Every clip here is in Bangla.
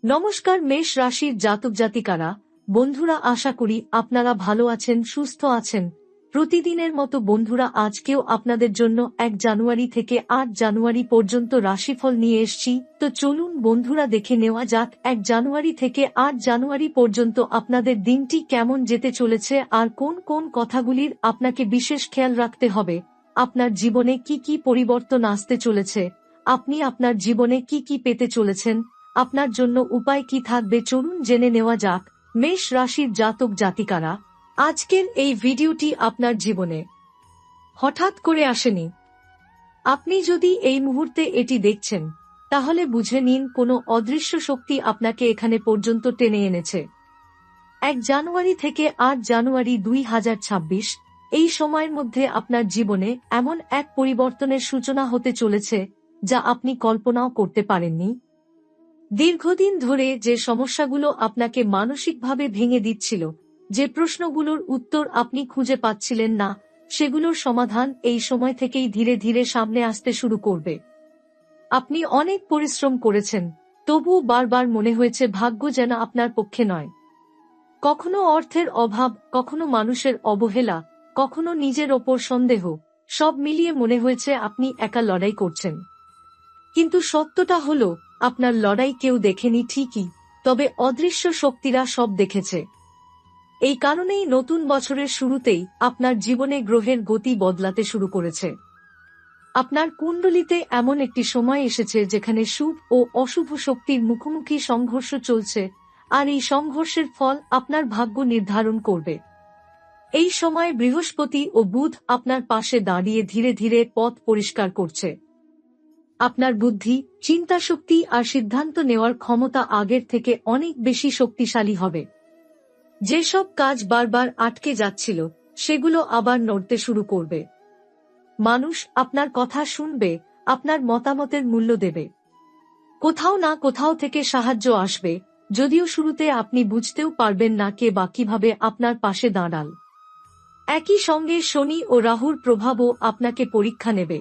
নমস্কার মেষ রাশির জাতক জাতিকারা, বন্ধুরা, আশা করি আপনারা ভালো আছেন, সুস্থ আছেন। প্রতিদিনের মতো বন্ধুরা, আজকেও আপনাদের জন্য 1 জানুয়ারি থেকে 8 জানুয়ারি পর্যন্ত রাশিফল নিয়ে এসেছি। তো চলুন বন্ধুরা, দেখে নেওয়া যাক 1 জানুয়ারি থেকে 8 জানুয়ারি পর্যন্ত আপনাদের দিনটি কেমন যেতে চলেছে আর কোন কোন কথাগুলির আপনাকে বিশেষ খেয়াল রাখতে হবে। আপনার জীবনে কি কি পরিবর্তন আসতে চলেছে, আপনি আপনার জীবনে কি কি পেতে চলেছেন, আপনার জন্য উপায় কি থাকবে, চলুন জেনে নেওয়া যাক। মেষ রাশির জাতক জাতিকারা, আজকের এই ভিডিওটি আপনার জীবনে হঠাৎ করে আসেনি। আপনি যদি এই মুহূর্তে এটি দেখছেন, তাহলে বুঝে নিন কোনো অদৃশ্য শক্তি আপনাকে এখানে পর্যন্ত টেনে এনেছে। 1 জানুয়ারি থেকে 8 জানুয়ারি 2026 এই সময়ের মধ্যে আপনার জীবনে এমন এক পরিবর্তনের সূচনা হতে চলেছে যা আপনি কল্পনাও করতে পারেননি। দীর্ঘদিন ধরে যে সমস্যাগুলো আপনাকে মানসিকভাবে ভেঙে দিচ্ছিল, যে প্রশ্নগুলোর উত্তর আপনি খুঁজে পাচ্ছিলেন না, সেগুলোর সমাধান এই সময় থেকেই ধীরে ধীরে সামনে আসতে শুরু করবে। আপনি অনেক পরিশ্রম করেছেন, তবুও বারবার মনে হয়েছে ভাগ্য যেন আপনার পক্ষে নয়। কখনো অর্থের অভাব, কখনো মানুষের অবহেলা, কখনো নিজের ওপর সন্দেহ, সব মিলিয়ে মনে হয়েছে আপনি একা লড়াই করছেন। কিন্তু সত্যটা হলো, আপনার লড়াই কেউ দেখেনি ঠিকই, তবে অদৃশ্য শক্তিরা সব দেখেছে। এই কারণেই নতুন বছরের শুরুতেই আপনার জীবনে গ্রহের গতি বদলাতে শুরু করেছে। আপনার কুণ্ডলিতে এমন একটি সময় এসেছে যেখানে শুভ ও অশুভ শক্তির মুখোমুখি সংঘর্ষ চলছে, আর এই সংঘর্ষের ফল আপনার ভাগ্য নির্ধারণ করবে। এই সময় বৃহস্পতি ও বুধ আপনার পাশে দাঁড়িয়ে ধীরে ধীরে পথ পরিষ্কার করছে। আপনার বুদ্ধি, চিন্তাশক্তি আর সিদ্ধান্ত নেওয়ার ক্ষমতা আগের থেকে অনেক বেশি শক্তিশালী হবে। যেসব কাজ বারবার আটকে যাচ্ছিল, সেগুলো আবার নড়তে শুরু করবে। মানুষ আপনার কথা শুনবে, আপনার মতামতের মূল্য দেবে। কোথাও না কোথাও থেকে সাহায্য আসবে, যদিও শুরুতে আপনি বুঝতেও পারবেন না কে বা কিভাবে আপনার পাশে দাঁড়াল। একই সঙ্গে শনি ও রাহুর প্রভাবও আপনাকে পরীক্ষা নেবে।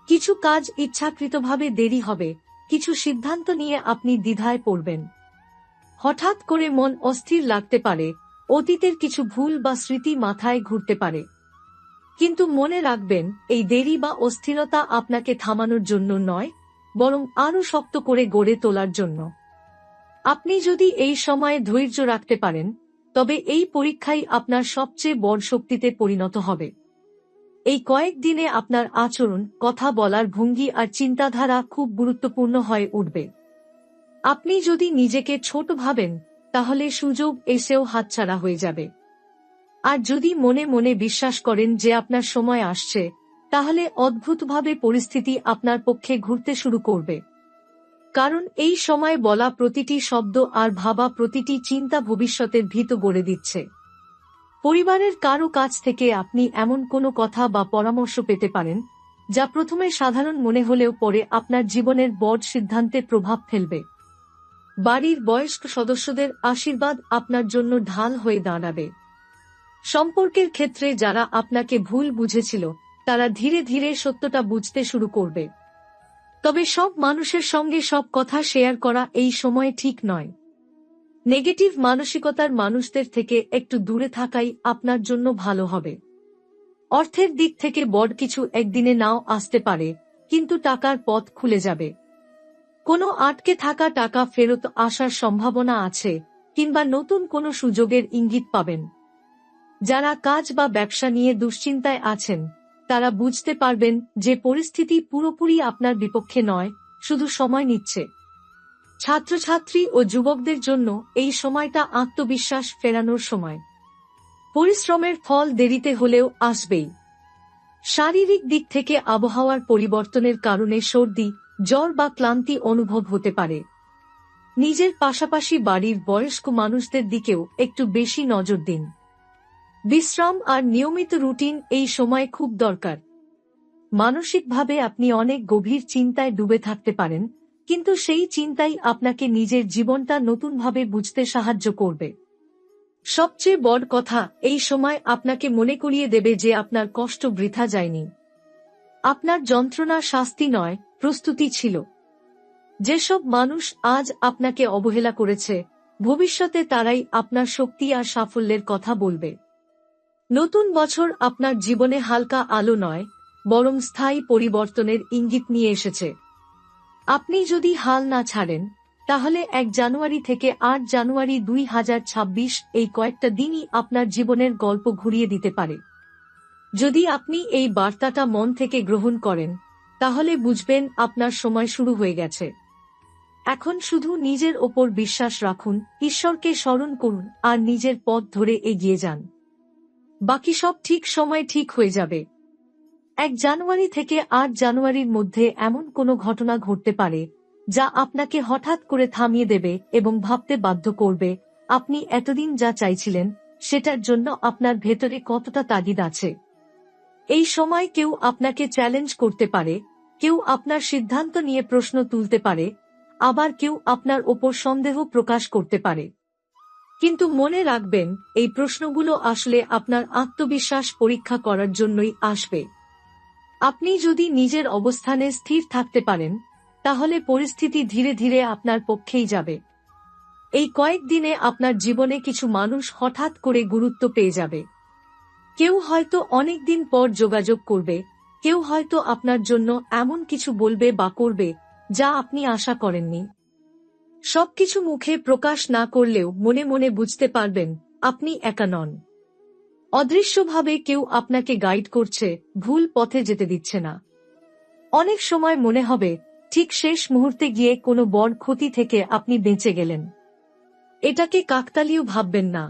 কিছু কাজ ইচ্ছাকৃতভাবে দেরি হবে, কিছু সিদ্ধান্ত নিয়ে আপনি দ্বিধায় পড়বেন। হঠাৎ করে মন অস্থির লাগতে পারে, অতীতের কিছু ভুল বা স্মৃতি মাথায় ঘুরতে পারে। কিন্তু মনে রাখবেন, এই দেরি বা অস্থিরতা আপনাকে থামানোর জন্য নয়, বরং আরও শক্ত করে গড়ে তোলার জন্য। আপনি যদি এই সময়ে ধৈর্য রাখতে পারেন, তবে এই পরীক্ষাই আপনার সবচেয়ে বড় শক্তিতে পরিণত হবে। এই কয়েকদিনে আপনার আচরণ, কথা বলার ভঙ্গি আর চিন্তাধারা খুব গুরুত্বপূর্ণ হয়ে উঠবে। আপনি যদি নিজেকে ছোট ভাবেন, তাহলে সুযোগ এসেও হাতছাড়া হয়ে যাবে। আর যদি মনে মনে বিশ্বাস করেন যে আপনার সময় আসছে, তাহলে অদ্ভুতভাবে পরিস্থিতি আপনার পক্ষে ঘুরতে শুরু করবে। কারণ এই সময় বলা প্রতিটি শব্দ আর ভাবা প্রতিটি চিন্তা ভবিষ্যতের ভিত গড়ে দিচ্ছে। পরিবারের কারো কাছ থেকে আপনি এমন কোনো কথা বা পরামর্শ পেতে পারেন, যা প্রথমে সাধারণ মনে হলেও পরে আপনার জীবনের বড় সিদ্ধান্তে প্রভাব ফেলবে। বাড়ির বয়স্ক সদস্যদের আশীর্বাদ আপনার জন্য ঢাল হয়ে দাঁড়াবে। সম্পর্কের ক্ষেত্রে যারা আপনাকে ভুল বুঝেছিল, তারা ধীরে ধীরে সত্যটা বুঝতে শুরু করবে। তবে সব মানুষের সঙ্গে সব কথা শেয়ার করা এই সময়ে ঠিক নয়। নেগেটিভ মানসিকতার মানুষদের থেকে একটু দূরে থাকাই আপনার জন্য ভালো হবে। অর্থের দিক থেকে বড় কিছু একদিনে নাও আসতে পারে, কিন্তু টাকার পথ খুলে যাবে। কোনো আটকে থাকা টাকা ফেরত আসার সম্ভাবনা আছে, কিংবা নতুন কোনো সুযোগের ইঙ্গিত পাবেন। যারা কাজ বা ব্যবসা নিয়ে দুশ্চিন্তায় আছেন, তারা বুঝতে পারবেন যে পরিস্থিতি পুরোপুরি আপনার বিপক্ষে নয়, শুধু সময় নিচ্ছে। ছাত্রছাত্রী ও যুবকদের জন্য এই সময়টা আত্মবিশ্বাস ফেরানোর সময়। পরিশ্রমের ফল দেরিতে হলেও আসবেই। শারীরিক দিক থেকে আবহাওয়ার পরিবর্তনের কারণে সর্দি, জ্বর বা ক্লান্তি অনুভব হতে পারে। নিজের পাশাপাশি বাড়ির বয়স্ক মানুষদের দিকেও একটু বেশি নজর দিন। বিশ্রাম আর নিয়মিত রুটিন এই সময় খুব দরকার। মানসিকভাবে আপনি অনেক গভীর চিন্তায় ডুবে থাকতে পারেন, কিন্তু সেই চিন্তাই আপনাকে নিজের জীবনটা নতুনভাবে বুঝতে সাহায্য করবে। সবচেয়ে বড় কথা, এই সময় আপনাকে মনে করিয়ে দেবে যে আপনার কষ্ট বৃথা যায়নি। আপনার যন্ত্রণা শাস্তি নয়, প্রস্তুতি ছিল। যেসব মানুষ আজ আপনাকে অবহেলা করেছে, ভবিষ্যতে তারাই আপনার শক্তি আর সাফল্যের কথা বলবে। নতুন বছর আপনার জীবনে হালকা আলো নয়, বরং স্থায়ী পরিবর্তনের ইঙ্গিত নিয়ে এসেছে। আপনি যদি হাল না ছাড়েন, তাহলে 1 জানুয়ারি থেকে 8 জানুয়ারি 2026 এই কয়েকটা দিনই আপনার জীবনের গল্প ঘুরিয়ে দিতে পারে। যদি আপনি এই বার্তাটা মন থেকে গ্রহণ করেন, তাহলে বুঝবেন আপনার সময় শুরু হয়ে গেছে। এখন শুধু নিজের ওপর বিশ্বাস রাখুন, ঈশ্বরকে স্মরণ করুন আর নিজের পথ ধরে এগিয়ে যান। বাকি সব ঠিক সময় ঠিক হয়ে যাবে। 1 জানুয়ারি থেকে 8 জানুয়ারির মধ্যে এমন কোনো ঘটনা ঘটতে পারে যা আপনাকে হঠাৎ করে থামিয়ে দেবে এবং ভাবতে বাধ্য করবে আপনি এতদিন যা চাইছিলেন সেটার জন্য আপনার ভেতরে কতটা তাগিদ আছে। এই সময় কেউ আপনাকে চ্যালেঞ্জ করতে পারে, কেউ আপনার সিদ্ধান্ত নিয়ে প্রশ্ন তুলতে পারে, আবার কেউ আপনার ওপর সন্দেহ প্রকাশ করতে পারে। কিন্তু মনে রাখবেন, এই প্রশ্নগুলো আসলে আপনার আত্মবিশ্বাস পরীক্ষা করার জন্যই আসবে। আপনি যদি নিজের অবস্থানে স্থির থাকতে পারেন, তাহলে পরিস্থিতি ধীরে ধীরে আপনার পক্ষেই যাবে। এই কয়েকদিনে আপনার জীবনে কিছু মানুষ হঠাৎ করে গুরুত্ব পেয়ে যাবে। কেউ হয়তো অনেকদিন পর যোগাযোগ করবে, কেউ হয়তো আপনার জন্য এমন কিছু বলবে বা করবে যা আপনি আশা করেননি। সবকিছু মুখে প্রকাশ না করলেও মনে মনে বুঝতে পারবেন আপনি একা নন। অদৃশ্যভাবে কেউ আপনাকে গাইড করছে, ভুল পথে যেতে দিচ্ছে না। অনেক সময় মনে হবে ঠিক শেষ মুহূর্তে গিয়ে কোনো বড় ক্ষতি থেকে আপনি বেঁচে গেলেন। এটাকে কাকতালীয় ভাববেন না।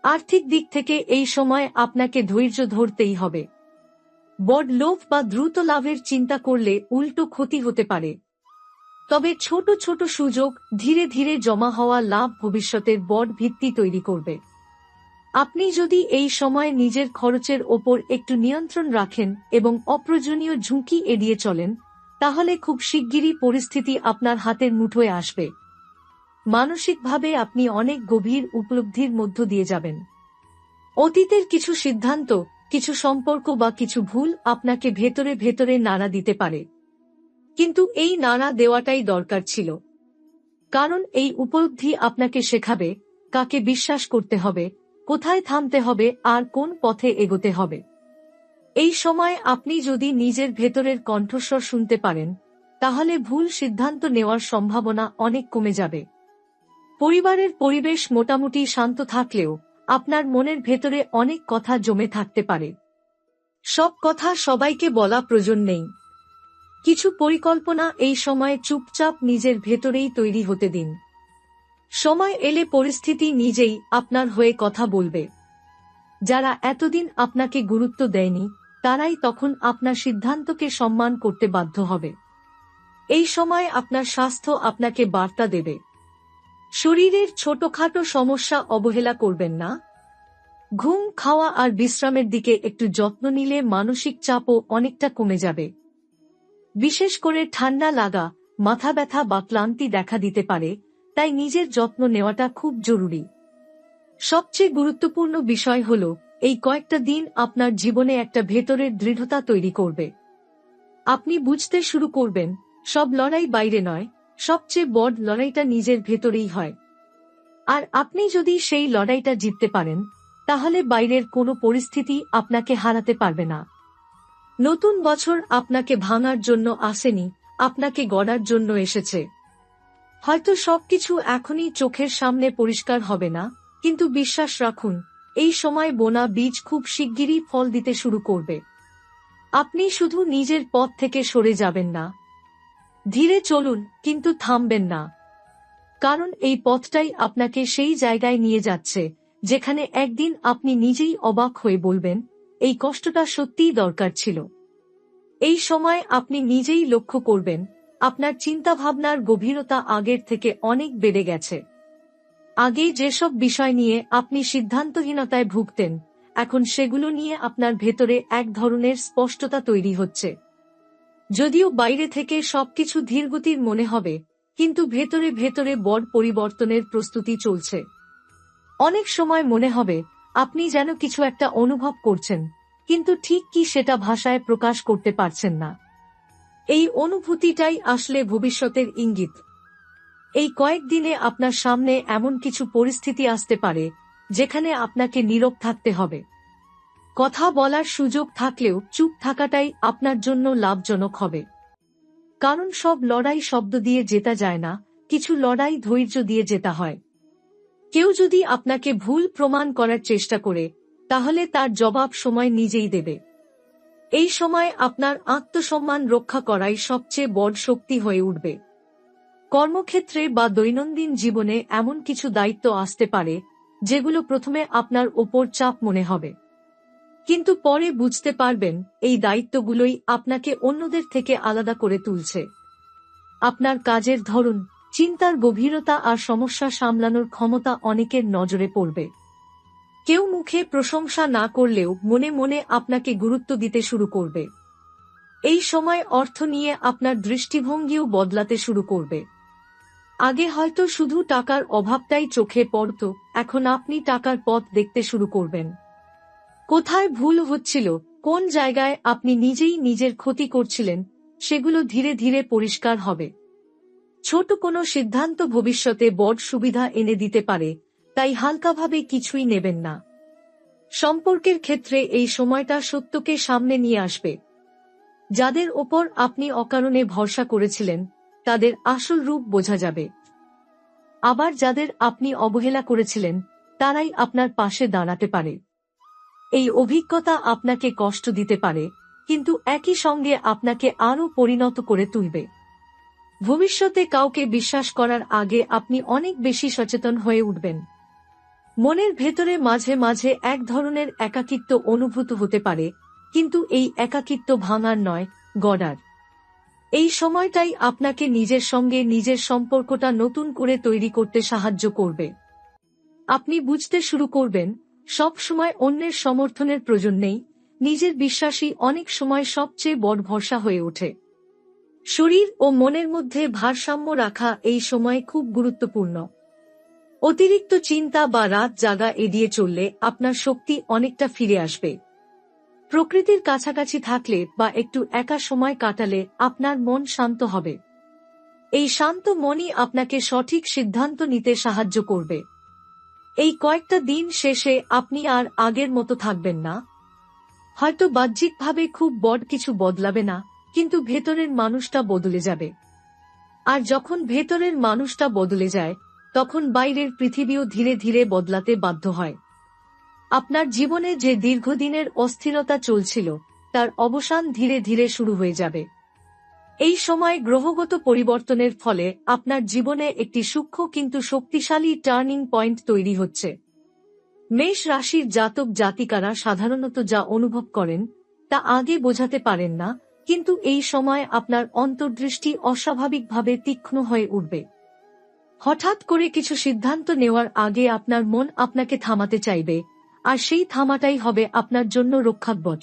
আর্থিক দিক থেকে এই সময় আপনাকে ধৈর্য ধরতেই হবে। বড় লোভ বা দ্রুত লাভের চিন্তা করলে উল্টো ক্ষতি হতে পারে। তবে ছোট ছোট সুযোগ, ধীরে ধীরে জমা হওয়া লাভ ভবিষ্যতের বড় ভিত্তি তৈরি করবে। আপনি যদি এই সময় নিজের খরচের ওপর একটু নিয়ন্ত্রণ রাখেন এবং অপ্রয়োজনীয় ঝুঁকি এড়িয়ে চলেন, তাহলে খুব শিগগিরই পরিস্থিতি আপনার হাতের মুঠোয় আসবে। মানসিকভাবে আপনি অনেক গভীর উপলব্ধির মধ্য দিয়ে যাবেন। অতীতের কিছু সিদ্ধান্ত, কিছু সম্পর্ক বা কিছু ভুল আপনাকে ভেতরে ভেতরে নাড়া দিতে পারে, কিন্তু এই নাড়া দেওয়াটাই দরকার ছিল। কারণ এই উপলব্ধি আপনাকে শেখাবে কাকে বিশ্বাস করতে হবে, কোথায় থামতে হবে আর কোন পথে এগোতে হবে। এই সময় আপনি যদি নিজের ভেতরের কণ্ঠস্বর শুনতে পারেন, তাহলে ভুল সিদ্ধান্ত নেওয়ার সম্ভাবনা অনেক কমে যাবে। পরিবারের পরিবেশ মোটামুটি শান্ত থাকলেও আপনার মনের ভেতরে অনেক কথা জমে থাকতে পারে। সব কথা সবাইকে বলা প্রয়োজন নেই। কিছু পরিকল্পনা এই সময়ে চুপচাপ নিজের ভেতরেই তৈরি হতে দিন। সময় এলে পরিস্থিতি নিজেই আপনার হয়ে কথা বলবে। যারা এতদিন আপনাকে গুরুত্ব দেয়নি, তারাই তখন আপনার সিদ্ধান্তকে সম্মান করতে বাধ্য হবে। এই সময় আপনার স্বাস্থ্য আপনাকে বার্তা দেবে। শরীরের ছোটখাটো সমস্যা অবহেলা করবেন না। ঘুম, খাওয়া আর বিশ্রামের দিকে একটু যত্ন নিলে মানসিক চাপও অনেকটা কমে যাবে। বিশেষ করে ঠান্ডা লাগা, মাথা ব্যথা বা ক্লান্তি দেখা দিতে পারে, তাই নিজের যত্ন নেওয়াটা খুব জরুরি। সবচেয়ে গুরুত্বপূর্ণ বিষয় হল, এই কয়েকটা দিন আপনার জীবনে একটা ভেতরের দৃঢ়তা তৈরি করবে। আপনি বুঝতে শুরু করবেন, সব লড়াই বাইরে নয়, সবচেয়ে বড় লড়াইটা নিজের ভেতরেই হয়। আর আপনি যদি সেই লড়াইটা জিততে পারেন, তাহলে বাইরের কোনো পরিস্থিতি আপনাকে হারাতে পারবে না। নতুন বছর আপনাকে ভাঙার জন্য আসেনি, আপনাকে গড়ার জন্য এসেছে। হয়তো সবকিছু এখনই চোখের সামনে পরিষ্কার হবে না, কিন্তু বিশ্বাস রাখুন, এই সময় বোনা বীজ খুব শিগগিরই ফল দিতে শুরু করবে। আপনি শুধু নিজের পথ থেকে সরে যাবেন না। ধীরে চলুন, কিন্তু থামবেন না। কারণ এই পথটাই আপনাকে সেই জায়গায় নিয়ে যাচ্ছে যেখানে একদিন আপনি নিজেই অবাক হয়ে বলবেন, এই কষ্টটা সত্যিই দরকার ছিল। এই সময় আপনি নিজেই লক্ষ্য করবেন, আপনার চিন্তাভাবনার গভীরতা আগের থেকে অনেক বেড়ে গেছে। আগে যেসব বিষয় নিয়ে আপনি সিদ্ধান্তহীনতায় ভুগতেন, এখন সেগুলো নিয়ে আপনার ভেতরে এক ধরনের স্পষ্টতা তৈরি হচ্ছে। যদিও বাইরে থেকে সবকিছু ধীরগতির মনে হবে, কিন্তু ভেতরে ভেতরে বড় পরিবর্তনের প্রস্তুতি চলছে। অনেক সময় মনে হবে আপনি যেন কিছু একটা অনুভব করছেন, কিন্তু ঠিক কি সেটা ভাষায় প্রকাশ করতে পারছেন না। এই অনুভূতিটাই আসলে ভবিষ্যতের ইঙ্গিত। এই কয়েকদিনে আপনার সামনে এমন কিছু পরিস্থিতি আসতে পারে যেখানে আপনাকে নীরব থাকতে হবে। কথা বলার সুযোগ থাকলেও চুপ থাকাটাই আপনার জন্য লাভজনক হবে। কারণ সব লড়াই শব্দ দিয়ে জেতা যায় না, কিছু লড়াই ধৈর্য দিয়ে জেতা হয়। কেউ যদি আপনাকে ভুল প্রমাণ করার চেষ্টা করে, তাহলে তার জবাব সময় নিজেই দেবে। এই সময় আপনার আত্মসম্মান রক্ষা করাই সবচেয়ে বড় শক্তি হয়ে উঠবে। কর্মক্ষেত্রে বা দৈনন্দিন জীবনে এমন কিছু দায়িত্ব আসতে পারে যেগুলো প্রথমে আপনার ওপর চাপ মনে হবে, কিন্তু পরে বুঝতে পারবেন এই দায়িত্বগুলোই আপনাকে অন্যদের থেকে আলাদা করে তুলছে। আপনার কাজের ধরন, চিন্তার গভীরতা আর সমস্যা সামলানোর ক্ষমতা অনেকের নজরে পড়বে। কেউ মুখে প্রশংসা না করলেও মনে মনে আপনাকে গুরুত্ব দিতে শুরু করবে। এই সময় অর্থ নিয়ে আপনার দৃষ্টিভঙ্গিও বদলাতে শুরু করবে। আগে হয়তো শুধু টাকার অভাবটাই চোখে পড়ত, এখন আপনি টাকার পথ দেখতে শুরু করবেন। কোথায় ভুল হচ্ছিল, কোন জায়গায় আপনি নিজেই নিজের ক্ষতি করছিলেন, সেগুলো ধীরে ধীরে পরিষ্কার হবে। ছোট কোনো সিদ্ধান্ত ভবিষ্যতে বড় সুবিধা এনে দিতে পারে, তাই হালকাভাবে কিছুই নেবেন না। সম্পর্কের ক্ষেত্রে এই সময়টা সত্যকে সামনে নিয়ে আসবে। যাদের ওপর আপনি অকারণে ভরসা করেছিলেন, তাদের আসল রূপ বোঝা যাবে। আবার যাদের আপনি অবহেলা করেছিলেন, তারাই আপনার পাশে দাঁড়াতে পারে। এই অভিজ্ঞতা আপনাকে কষ্ট দিতে পারে, কিন্তু একই সঙ্গে আপনাকে আরও পরিণত করে তুলবে। ভবিষ্যতে কাউকে বিশ্বাস করার আগে আপনি অনেক বেশি সচেতন হয়ে উঠবেন। মনের ভেতরে মাঝে মাঝে এক ধরনের একাকিত্ব অনুভূত হতে পারে, কিন্তু এই একাকিত্ব ভাঙার নয়, গড়ার। এই সময়টাই আপনাকে নিজের সঙ্গে নিজের সম্পর্কটা নতুন করে তৈরি করতে সাহায্য করবে। আপনি বুঝতে শুরু করবেন, সব সময় অন্যের সমর্থনের প্রয়োজন নেই, নিজের বিশ্বাসই অনেক সময় সবচেয়ে বড় ভরসা হয়ে ওঠে। শরীর ও মনের মধ্যে ভারসাম্য রাখা এই সময় খুব গুরুত্বপূর্ণ। অতিরিক্ত চিন্তা বা রাত জাগা এড়িয়ে চললে আপনার শক্তি অনেকটা ফিরে আসবে। প্রকৃতির কাছাকাছি থাকলে বা একটু একা সময় কাটালে আপনার মন শান্ত হবে। এই শান্ত মনই আপনাকে সঠিক সিদ্ধান্ত নিতে সাহায্য করবে। এই কয়েকটা দিন শেষে আপনি আর আগের মতো থাকবেন না। হয়তো বাহ্যিকভাবে খুব বড় কিছু বদলাবে না, কিন্তু ভেতরের মানুষটা বদলে যাবে। আর যখন ভেতরের মানুষটা বদলে যায়, তখন বাইরের পৃথিবীও ধীরে ধীরে বদলাতে বাধ্য হয়। আপনার জীবনে যে দীর্ঘদিনের অস্থিরতা চলছিল, তার অবসান ধীরে ধীরে শুরু হয়ে যাবে। এই সময় গ্রহগত পরিবর্তনের ফলে আপনার জীবনে একটি সূক্ষ্ম কিন্তু শক্তিশালী টার্নিং পয়েন্ট তৈরি হচ্ছে। মেষ রাশির জাতক জাতিকারা সাধারণত যা অনুভব করেন তা আগে বোঝাতে পারেন না, কিন্তু এই সময় আপনার অন্তর্দৃষ্টি অস্বাভাবিকভাবে তীক্ষ্ণ হয়ে উঠবে। হঠাৎ করে কিছু সিদ্ধান্ত নেওয়ার আগে আপনার মন আপনাকে থামাতে চাইবে, আর সেই থামাটাই হবে আপনার জন্য রক্ষাকবচ।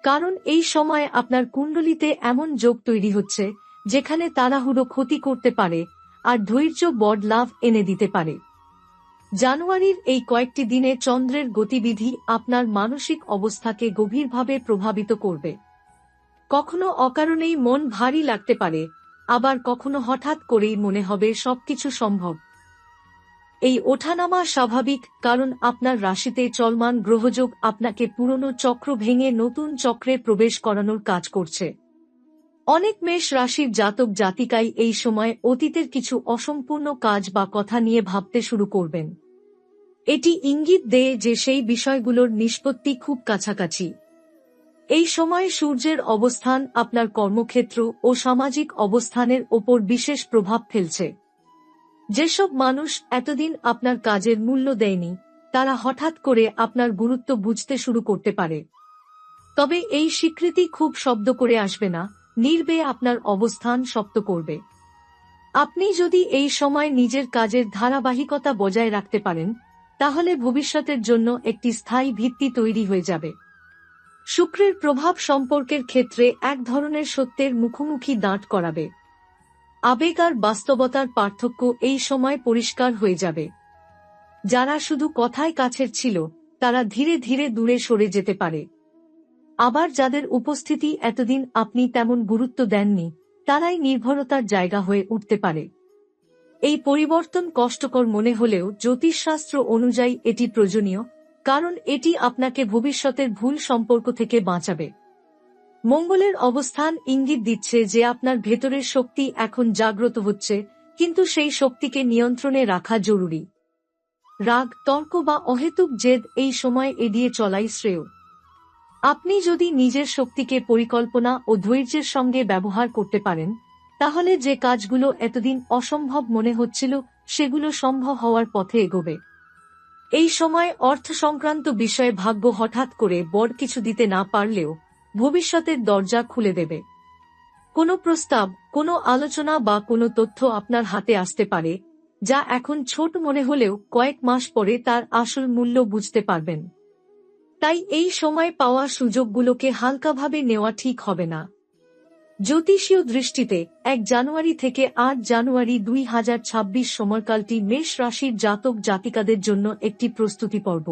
কারণ এই সময় আপনার কুণ্ডলিতে এমন যোগ তৈরি হচ্ছে যেখানে তাড়াহুড়ো ক্ষতি করতে পারে আর ধৈর্য বড় লাভ এনে দিতে পারে। জানুয়ারির এই কয়েকটি দিনে চন্দ্রের গতিবিধি আপনার মানসিক অবস্থাকে গভীরভাবে প্রভাবিত করবে। কখনো অকারণেই মন ভারী লাগতে পারে, আবার কখনো হঠাৎ করেই মনে হবে সবকিছু সম্ভব। এই ওঠানামা স্বাভাবিক, কারণ আপনার রাশিতে চলমান গ্রহযোগ আপনাকে পুরনো চক্র ভেঙে নতুন চক্রে প্রবেশ করানোর কাজ করছে। অনেক মেষ রাশির জাতক জাতিকাই এই সময় অতীতের কিছু অসম্পূর্ণ কাজ বা কথা নিয়ে ভাবতে শুরু করবেন। এটি ইঙ্গিত দেয় যে সেই বিষয়গুলোর নিষ্পত্তি খুব কাছাকাছি। এই সময় সূর্যের অবস্থান আপনার কর্মক্ষেত্র ও সামাজিক অবস্থানের ওপর বিশেষ প্রভাব ফেলছে। যেসব মানুষ এতদিন আপনার কাজের মূল্য দেয়নি, তারা হঠাৎ করে আপনার গুরুত্ব বুঝতে শুরু করতে পারে। তবে এই স্বীকৃতি খুব শব্দ করে আসবে না, নির্বে আপনার অবস্থান শক্ত করবে। আপনি যদি এই সময় নিজের কাজের ধারাবাহিকতা বজায় রাখতে পারেন, তাহলে ভবিষ্যতের জন্য একটি স্থায়ী ভিত্তি তৈরি হয়ে যাবে। শুক্রের প্রভাব সম্পর্কের ক্ষেত্রে এক ধরনের সত্যের মুখোমুখি দাঁড় করাবে। আবেগ আর বাস্তবতার পার্থক্য এই সময় পরিষ্কার হয়ে যাবে। যারা শুধু কথায় কাছের ছিল, তারা ধীরে ধীরে দূরে সরে যেতে পারে। আবার যাদের উপস্থিতি এতদিন আপনি তেমন গুরুত্ব দেননি, তারাই নির্ভরতার জায়গা হয়ে উঠতে পারে। এই পরিবর্তন কষ্টকর মনে হলেও জ্যোতিষশাস্ত্র অনুযায়ী এটি প্রয়োজনীয়, কারণ এটি আপনাকে ভবিষ্যতের ভুল সম্পর্ক থেকে বাঁচাবে। মঙ্গলের অবস্থান ইঙ্গিত দিচ্ছে যে আপনার ভেতরের শক্তি এখন জাগ্রত হচ্ছে, কিন্তু সেই শক্তিকে নিয়ন্ত্রণে রাখা জরুরি। রাগ, তর্ক বা অহেতুক জেদ এই সময় এড়িয়ে চলাই শ্রেয়। আপনি যদি নিজের শক্তিকে পরিকল্পনা ও ধৈর্যের সঙ্গে ব্যবহার করতে পারেন, তাহলে যে কাজগুলো এতদিন অসম্ভব মনে হচ্ছিল সেগুলো সম্ভব হওয়ার পথে এগোবে। এই সময় অর্থ সংক্রান্ত বিষয়ে ভাগ্য হঠাৎ করে বড় কিছু দিতে না পারলেও ভবিষ্যতের দরজা খুলে দেবে। কোনো প্রস্তাব, কোনো আলোচনা বা কোনো তথ্য আপনার হাতে আসতে পারে, যা এখন ছোট মনে হলেও কয়েক মাস পরে তার আসল মূল্য বুঝতে পারবেন। তাই এই সময় পাওয়া সুযোগগুলোকে হালকাভাবে নেওয়া ঠিক হবে না। জ্যোতিষীয় দৃষ্টিতে 1 জানুয়ারি থেকে 8 জানুয়ারি 2026 সময়কালটি মেষ রাশির জাতক জাতিকাদের জন্য একটি প্রস্তুতি পর্ব।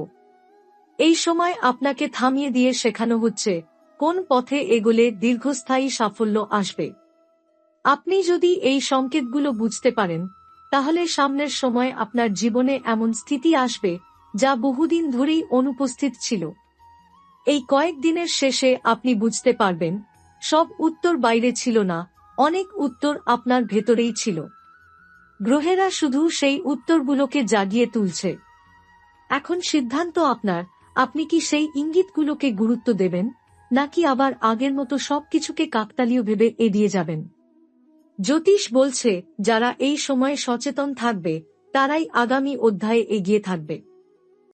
এই সময় আপনাকে থামিয়ে দিয়ে শেখানো হচ্ছে কোন পথে এগোলে দীর্ঘস্থায়ী সাফল্য আসবে। আপনি যদি এই সংকেতগুলো বুঝতে পারেন, তাহলে সামনের সময় আপনার জীবনে এমন স্থিতি আসবে যা বহুদিন ধরেই অনুপস্থিত ছিল। এই কয়েকদিনের শেষে আপনি বুঝতে পারবেন, সব উত্তর বাইরে ছিল না, অনেক উত্তর আপনার ভেতরেই ছিল। গ্রহেরা শুধু সেই উত্তরগুলোকে জাগিয়ে তুলছে। এখন সিদ্ধান্ত আপনার, আপনি কি সেই ইঙ্গিতগুলোকে গুরুত্ব দেবেন, নাকি আবার আগের মতো সবকিছুকে কাকতালীয় ভেবে এড়িয়ে যাবেন। জ্যোতিষ বলছে, যারা এই সময়ে সচেতন থাকবে তারাই আগামী অধ্যায়ে এগিয়ে থাকবে।